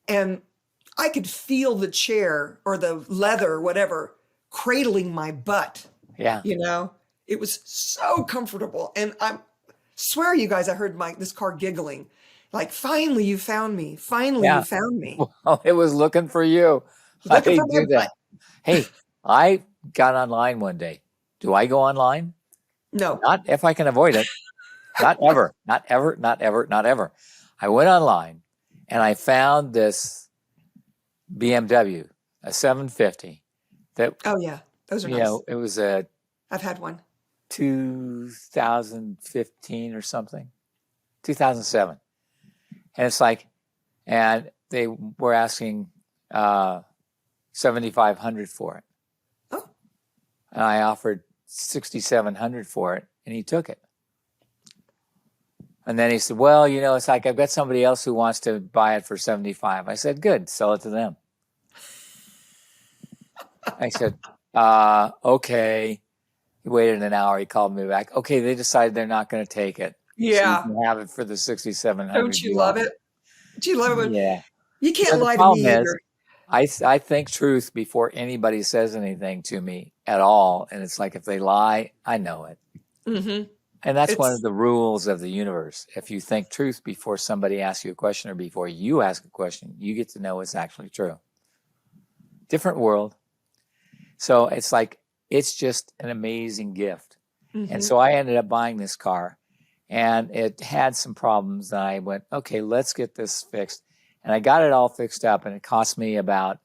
and I could feel the chair or the leather or whatever cradling my butt. Yeah. You know, it was so comfortable. And I swear, you guys, I heard this car giggling. Like, "Finally, you found me. Finally, you found me." Well, it was looking for you. Looking for my do that. Hey, I got online one day. Do I go online? No. Not if I can avoid it. Not ever. Not ever. Not ever. Not ever. I went online and I found this BMW, a 750. That Oh yeah, those are nice. it was I've had one. 2015 or something, 2007, and it's like, and they were asking $7,500 for it. Oh. And I offered $6,700 for it, and he took it. And then he said, "Well, it's like I've got somebody else who wants to buy it for 75." I said, "Good, sell it to them." I said, "Okay." He waited an hour. He called me back. "Okay, they decided they're not going to take it. Yeah. So you can have it for the 6,700." Don't you love it? Do you love it? Yeah. You can't The lie to problem me is, either. I think truth before anybody says anything to me at all. And it's like, if they lie, I know it. Mm-hmm. And that's one of It's the rules of the universe. If you think truth before somebody asks you a question or before you ask a question, you get to know it's actually true. Different world. So it's like, it's just an amazing gift. And so I ended up buying this car, and it had some problems. And I went, okay, let's get this fixed. And I got it all fixed up, and it cost me about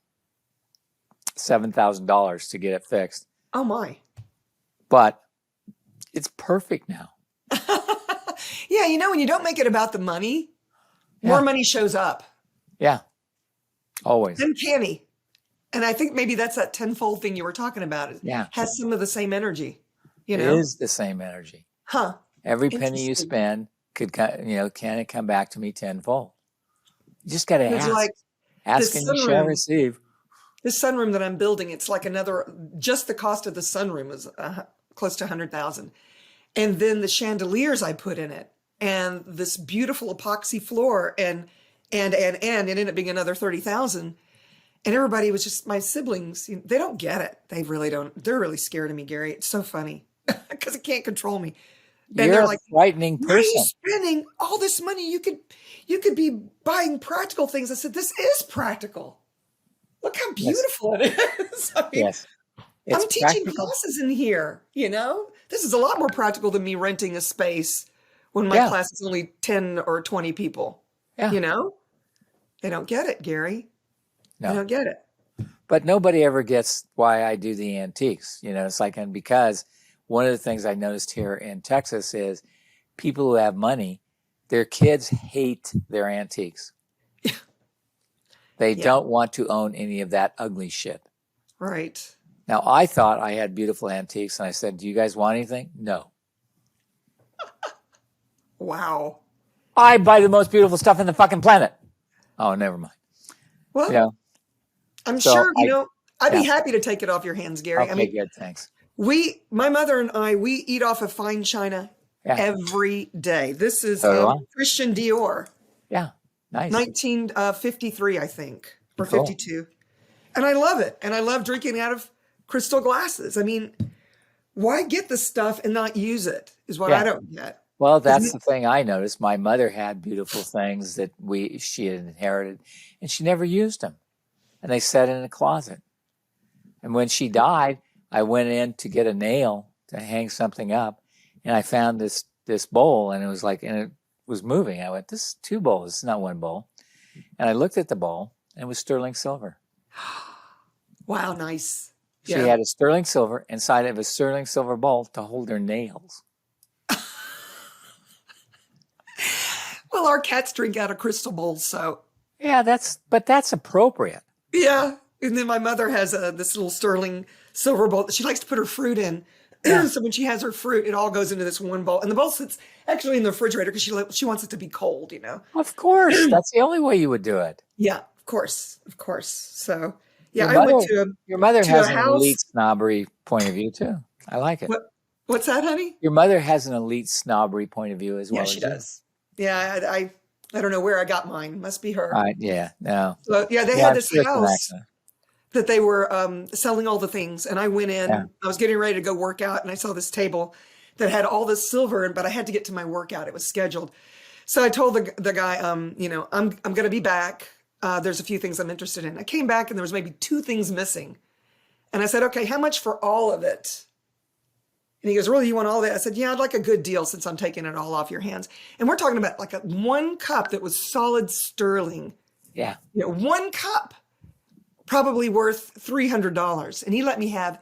$7,000 to get it fixed. oh my. But it's perfect now. Yeah, when you don't make it about the money, Yeah. more money shows up. Yeah. Always. Uncanny. And I think maybe that's that tenfold thing you were talking about. It Yeah. has some of the same energy. It is the same energy. Huh. Every penny you Interesting. spend can it come back to me tenfold? You just got to It's ask. like Ask the and you shall sunroom. receive. This sunroom that I'm building, it's like just the cost of the sunroom is close to 100,000. And then the chandeliers I put in it, and this beautiful epoxy floor, and it ended up being another 30,000. And everybody was just, my siblings, they don't get it. They really don't. They're really scared of me, Gary. It's so funny because it can't control me. And You're they're a like, frightening why are you person. spending all this money? You could be buying practical things. I said, this is practical. Look how beautiful it is. I mean, Yes. It's I'm teaching practical. classes in here, This is a lot more practical than me renting a space when my Yeah. class is only 10 or 20 people. Yeah. They don't get it, Gary. They No. don't get it. But nobody ever gets why I do the antiques. It's like, and because one of the things I noticed here in Texas is people who have money, their kids hate their antiques. They Yeah. don't want to own any of that ugly shit. Right. Now, I thought I had beautiful antiques, and I said, do you guys want anything? No. Wow. I buy the most beautiful stuff in the fucking planet. Oh, never mind. Well, I'm so sure, I'd be yeah. happy to take it off your hands, Gary. Okay, good, thanks. My mother and I, we eat off of fine china every day. This is Christian Dior. Yeah, nice. 1953, I think, or Cool. 52. And I love it. And I love drinking out of crystal glasses. I mean, why get the stuff and not use it is what I don't get. Well, that's the thing I noticed. My mother had beautiful things that she had inherited, and she never used them. And they sat in a closet. And when she died, I went in to get a nail to hang something up, and I found this bowl, and it was moving. I went, this is two bowls. It's not one bowl. And I looked at the bowl, and it was sterling silver. Wow, nice. She had a sterling silver inside of a sterling silver bowl to hold her nails. Well, our cats drink out of crystal bowls, so. Yeah, that's appropriate. Yeah. And then my mother has this little sterling silver bowl that she likes to put her fruit in. So when she has her fruit, it all goes into this one bowl. And the bowl sits actually in the refrigerator because she wants it to be cold, Of course. That's the only way you would do it. Yeah, of course. So, yeah, your mother has an house. elite snobbery point of view, too. I like it. What's that, honey? Your mother has an elite snobbery point of view as well. Yeah, she does. Yeah, I don't know where I got mine. Must be her. Yeah, no. So, yeah, they had this house that they were selling all the things. And I went in, I was getting ready to go work out, and I saw this table that had all this silver, but I had to get to my workout. It was scheduled. So I told the guy, I'm going to be back. There's a few things I'm interested in. I came back and there was maybe 2 things missing. And I said, okay, how much for all of it? And he goes, really, you want all of it? I said, yeah, I'd like a good deal since I'm taking it all off your hands. And we're talking about like one cup that was solid sterling. Yeah. 1 cup, probably worth $300. And he let me have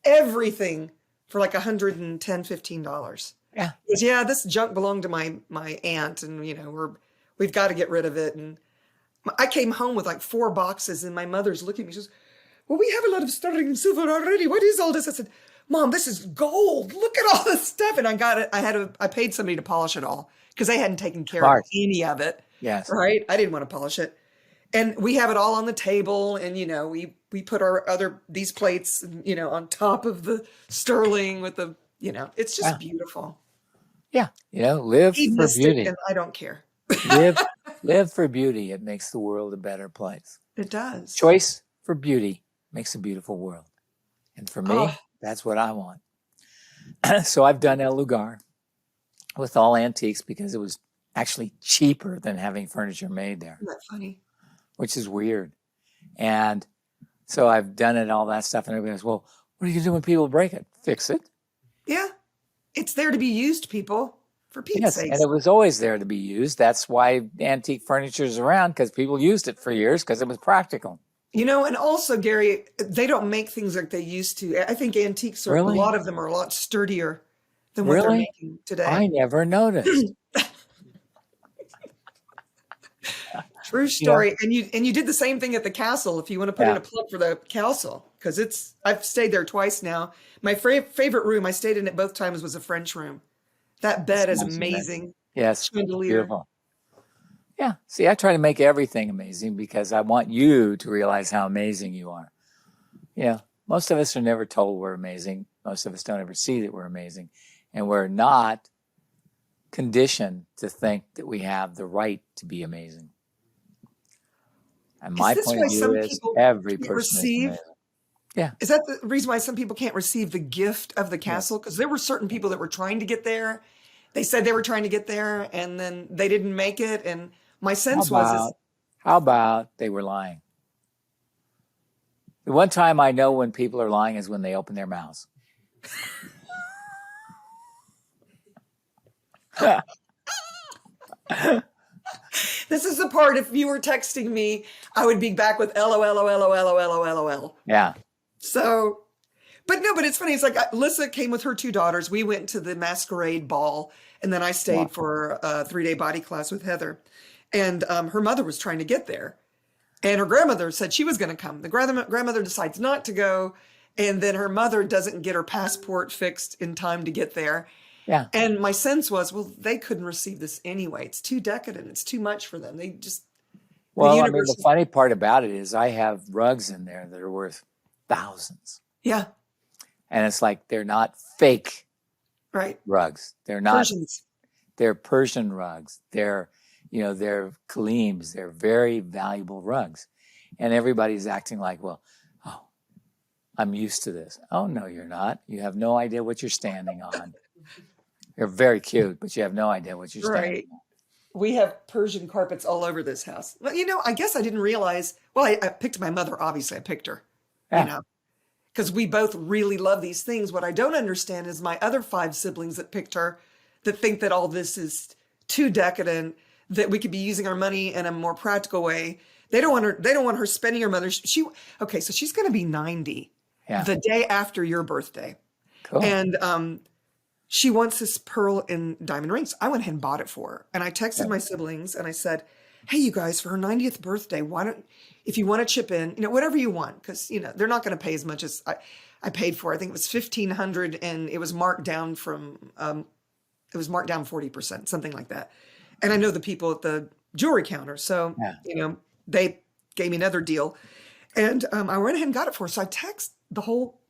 everything for like $110, $15. Yeah. He goes, yeah, this junk belonged to my aunt, and we've got to get rid of it. And I came home with like 4 boxes, and my mother's looking at me. She says, well, we have a lot of sterling silver already. What is all this? I said, Mom, this is gold. Look at all this stuff. And I got it. I paid somebody to polish it all because they hadn't taken care of any of it. Yes. Right. I didn't want to polish it. And we have it all on the table. And, we put these plates, on top of the sterling with the, it's just beautiful. Yeah. Live for beauty. And I don't care. live for beauty. It makes the world a better place. It does. Choice for beauty makes a beautiful world. And for me, that's what I want. So I've done El Lugar. with all antiques because it was actually cheaper than having furniture made there, Isn't that funny? which is weird. And so I've done it, all that stuff, and everybody goes, well, what are you going to do when people break it? Fix it. Yeah. It's there to be used, people, for Pete's Yes, sake. and it was always there to be used. That's why antique furniture is around, because people used it for years because it was practical. And also, Gary, they don't make things like they used to. I think antiques a Really? lot of them are a lot sturdier than what they're Really? making today. I never noticed. True You know? story. And you did the same thing at the castle. If you want to put in Yeah. a plug for the castle, because I've stayed there twice now. My favorite room, I stayed in it both times, was a French room. That bed is Sounds amazing. amazing. Yes, Chandelier. beautiful. Yeah. See, I try to make everything amazing because I want you to realize how amazing you are. Most of us are never told we're amazing. Most of us don't ever see that we're amazing. And we're not conditioned to think that we have the right to be amazing. And my Is this point why of view some is people every can't person is receive? amazing. Yeah. Is that the reason why some people can't receive the gift of the castle? Yes. Because there were certain people that were trying to get there. They said they were trying to get there, and then they didn't make it. And my sense was, How about they were lying? The one time I know when people are lying is when they open their mouths. this is the part. If you were texting me, I would be back with LOL. Yeah. So, but it's funny. It's like Alyssa came with her two daughters. We went to the masquerade ball, and then I stayed for a 3-day body class with Heather. And her mother was trying to get there. And her grandmother said she was going to come. The grandmother decides not to go. And then her mother doesn't get her passport fixed in time to get there. Yeah. And my sense was, well, they couldn't receive this anyway. It's too decadent. It's too much for them. They just, Well, I mean, the funny part about it is I have rugs in there that are worth thousands. Yeah. And it's like, they're not fake Right. rugs. They're not. Persians. They're Persian rugs. They're Kaleems. They're very valuable rugs. And everybody's acting like, well, I'm used to this. Oh, no, you're not. You have no idea what you're standing on. You're very cute, but you have no idea what you're standing on. We have Persian carpets all over this house. Well, I guess I didn't realize. Well, I picked my mother. Obviously, I picked her, because we both really love these things. What I don't understand is my other 5 siblings that picked her, that think that all this is too decadent, that we could be using our money in a more practical way. They don't want her. They don't want her spending her mother's. So she's going to be 90 the day after your birthday. Cool. And she wants this pearl and diamond rings. I went ahead and bought it for her. And I texted my siblings and I said, hey, you guys, for her 90th birthday, if you want to chip in, whatever you want, because, they're not going to pay as much as I paid for. I think it was $1,500 and it was marked down from, 40%, something like that. And I know the people at the jewelry counter. So, they gave me another deal. And I went ahead and got it for her. So I text all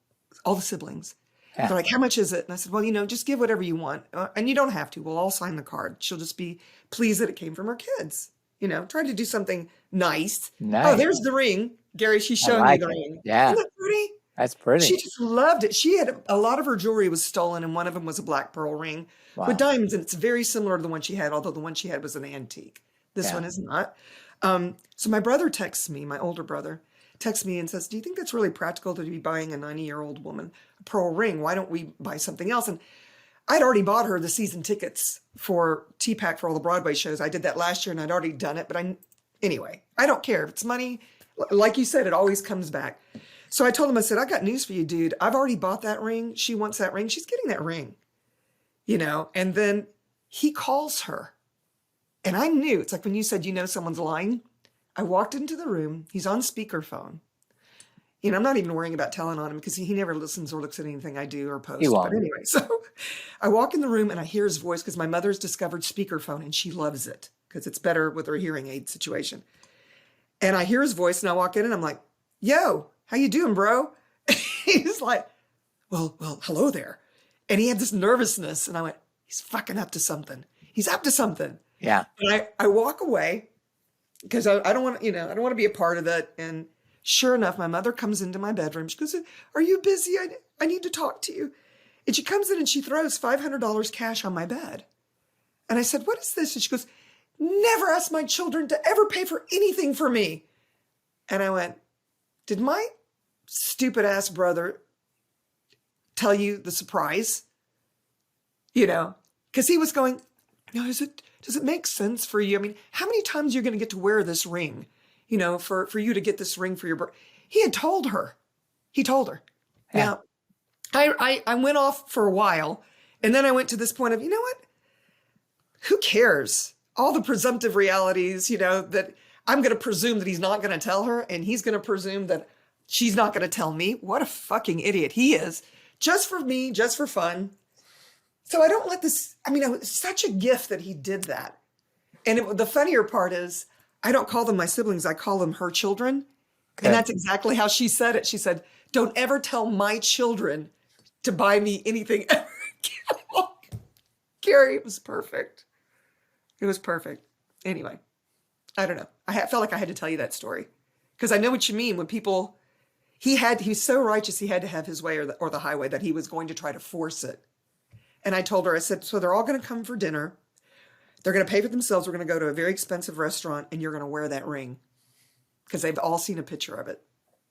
the siblings. Yeah. They're like, how much is it? And I said, well, just give whatever you want. And you don't have to. We'll all sign the card. She'll just be pleased that it came from her kids. Try to do something nice. Oh, there's the ring. Gary, she's showing you the ring. Yeah. Isn't that pretty? That's pretty. She just loved it. She had a lot of her jewelry was stolen, and one of them was a black pearl ring with diamonds. And it's very similar to the one she had, although the one she had was an antique. This one is not. So my brother texts me, my older brother, texts me and says, do you think that's really practical to be buying a 90-year-old woman a pearl ring? Why don't we buy something else? And I'd already bought her the season tickets for TPAC for all the Broadway shows. I did that last year and I'd already done it. But anyway, I don't care. If it's money, like you said, it always comes back. So I told him, I said, I got news for you, dude. I've already bought that ring. She wants that ring. She's getting that ring, and then he calls her. And I knew, it's like when you said, someone's lying. I walked into the room. He's on speakerphone. I'm not even worrying about telling on him because he never listens or looks at anything I do or post. But anyway, so I walk in the room and I hear his voice because my mother's discovered speakerphone and she loves it because it's better with her hearing aid situation. And I hear his voice and I walk in and I'm like, yo, how you doing, bro? He's like, well, hello there. And he had this nervousness and I went, he's fucking up to something. He's up to something. Yeah. And I walk away because I don't want to, I don't want to be a part of it. And sure enough, my mother comes into my bedroom. She goes, are you busy? I need to talk to you. And she comes in and she throws $500 cash on my bed. And I said, what is this? And she goes, never ask my children to ever pay for anything for me. And I went, did my stupid ass brother tell you the surprise? You know, because he was going, does it make sense for you? I mean, how many times you're going to get to wear this ring, you know, for you to get this ring for your birthday? He had told her. He told her. Yeah. Now, I went off for a while, and then I went to this point of, you know what? Who cares? All the presumptive realities, you know, that I'm going to presume that he's not going to tell her, and he's going to presume that she's not going to tell me. What a fucking idiot he is. Just for me, just for fun. So I don't let this, I mean, it was such a gift that he did that. And the funnier part is, I don't call them my siblings, I call them her children. Okay. And that's exactly how she said it. She said, don't ever tell my children to buy me anything ever again. Gary, it was perfect. It was perfect. Anyway, I don't know. I felt like I had to tell you that story because I know what you mean when people, he's so righteous he had to have his way or the highway that he was going to try to force it. And I told her, I said, so they're all going to come for dinner. They're going to pay for themselves. We're going to go to a very expensive restaurant and you're going to wear that ring because they've all seen a picture of it.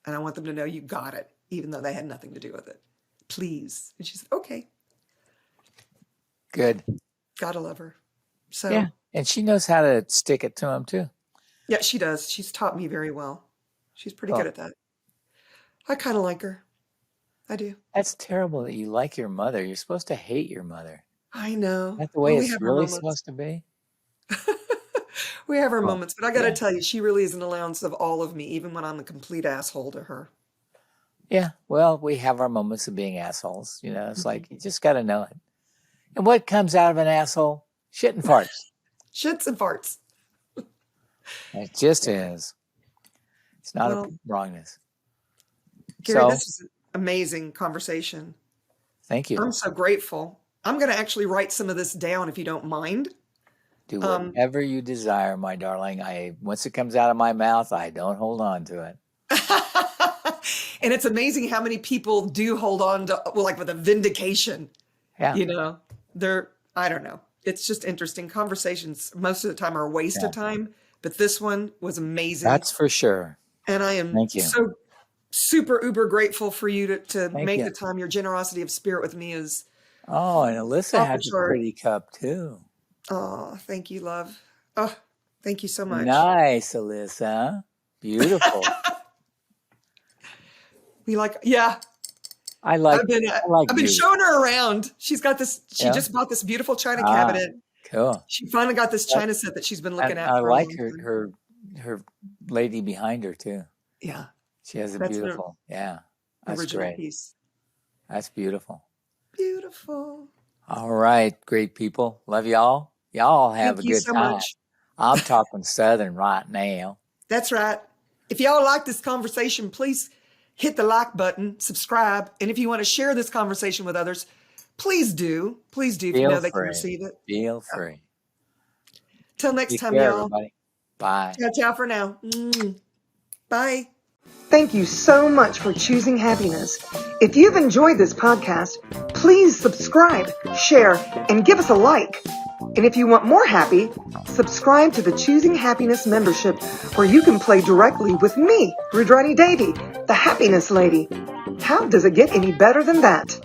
And I want them to know you got it, even though they had nothing to do with it. Please. And she said, okay. Good. Gotta love her. So Yeah. And she knows how to stick it to him too. yeah, she does. She's taught me very well. She's pretty good at that. I kind of like her. I do. That's terrible that you like your mother. You're supposed to hate your mother. I know. That's the way Well, we it's have our really moments. supposed to be. We have our Well, moments, but I got to yeah. tell you, she really is an allowance of all of me, even when I'm a complete asshole to her. Yeah. Well, we have our moments of being assholes. You know, it's like you just got to know it. And what comes out of an asshole? Shit and farts. Shits and farts. It just is. It's not Well, a wrongness. Gary, So, this is an amazing conversation. thank you. I'm so grateful. I'm going to actually write some of this down if you don't mind. Do Um, whatever you desire, my darling. Once it comes out of my mouth, I don't hold on to it. and it's amazing how many people do hold on to, well, like with a vindication, Yeah. you know, I don't know. It's just interesting. Conversations most of the time are a waste Yeah. of time, but this one was amazing. That's for sure. And I am Thank you. so super uber grateful for you to Thank make you. the time. Your generosity of spirit with me is Oh, and Alyssa off the has a chart. pretty cup too. Oh, thank you, love. Oh, thank you so much. Nice, Alyssa. Beautiful. Yeah, I like I've been you. showing her around. She's got this, she Yeah. just bought this beautiful china Ah, cabinet. cool. She finally got this That- china set that she's been looking And at I for a like long time. her lady behind her too. Yeah, She has a that's an beautiful. Yeah. That's original great. piece. That's beautiful. Beautiful. All right, great people. Love y'all. Y'all have Thank a you good so time. much. I'm talking Southern right now. That's right. If y'all like this conversation, please hit the like button, subscribe, and if you want to share this conversation with others, please do. Please do if you Feel know they can free. receive it. Feel free. Till next Take time, care, y'all. everybody. Bye. Ciao, ciao for now. Bye. Thank you so much for choosing happiness. If you've enjoyed this podcast, please subscribe, share, and give us a like. And if you want more happy, subscribe to the Choosing Happiness membership where you can play directly with me, Rüdrani Devi, the happiness lady. How does it get any better than that?